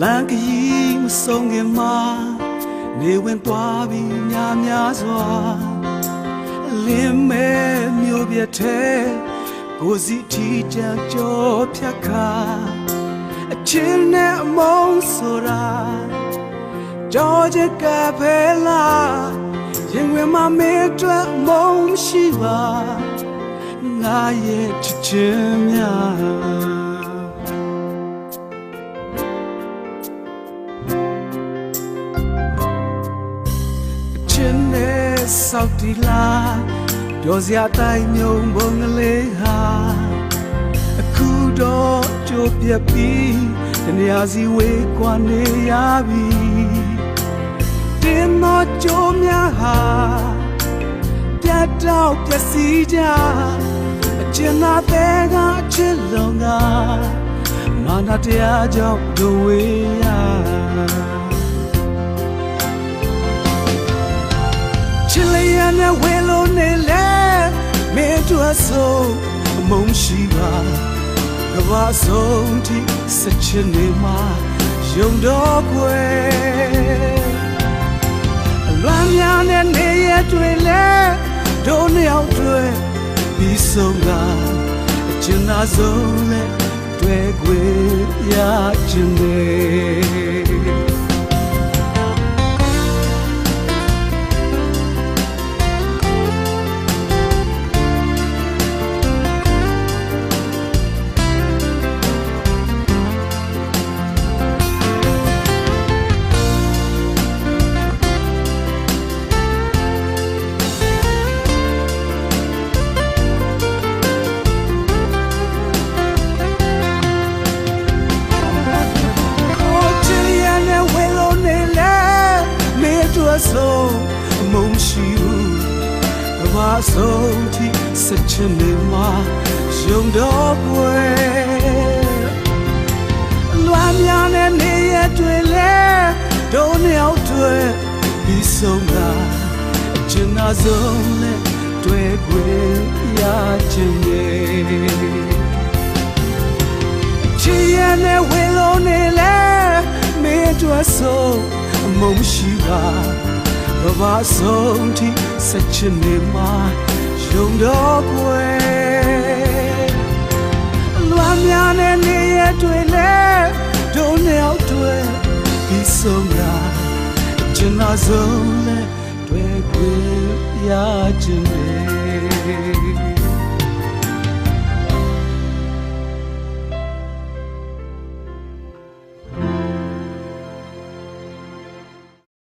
လမ်းခရီးမဆုံးခင်မှာနေဝင်သွားပြီးများစွာလင်းမဲမျိုးပြတဲ့ကိုစီထီချမ်းကြောဖြတ်ခါအချင်းနဲ့အမုန်းဆိုတာကြောချက်ကဖဲလာရင်ဝင်မမေးအတွက်မုန်းရှိပါငါရဲ့ချစ်ချင်းများဆောက်တီလာပြောစရာတိုင်းမြုံဘုံကလေးဟာအခုတော့ကြိုးပြက်ပြီးတနေရာစီဝေးကွာနေရပြီတင်းမကြိုးများဟာပြတ်တော့ပျက်စီးကြအကျဉ်းသားတဲ့ကအချစ်လုံးကမာနတရားကြောင့်ဒုဝေးရချစ်လျက်နဲ့ဝေလို့နေလေမင်းတို့ဆိုအမုန်းရှိပါကဘာဆုံးထိစချင်နေမှာယုံတော့ကွယ်အလွမ်းများနဲ့နေရတွေ့လေတို့နှစ်ယောက်တွေ့ပြီးဆုံးကအကျဉ်းသားဆုံးနဲ့တွေ့ခွေရခြင်းလေဆုံးအမုန်းရှိဘူးကဘာဆုံးထိစချင်နေမှာယုံတော့ကွယ်လွမ်းများနဲ့နေရတွေ့လေတို့နှစ်ယောက်တွေ့ပြီးဆုံးကအကျဉ်းသားဆုံးနဲ့တွေ့ခွေရခြင်းရဲ့ချစ်ရနဲ့ဝေလို့နေလေမင်းတို့ဆုံးအမုန်းရှိပါကဘာဆုံးထိစချင်နေမှာယုံတော့ကွယ်လွမ်းများနဲ့နေရတွေ့လေတို့နှစ်ယောက်တွေ့ပြီးဆုံးတာကျန်တာဆုံးနဲ့တွေ့ခွေရခြင်း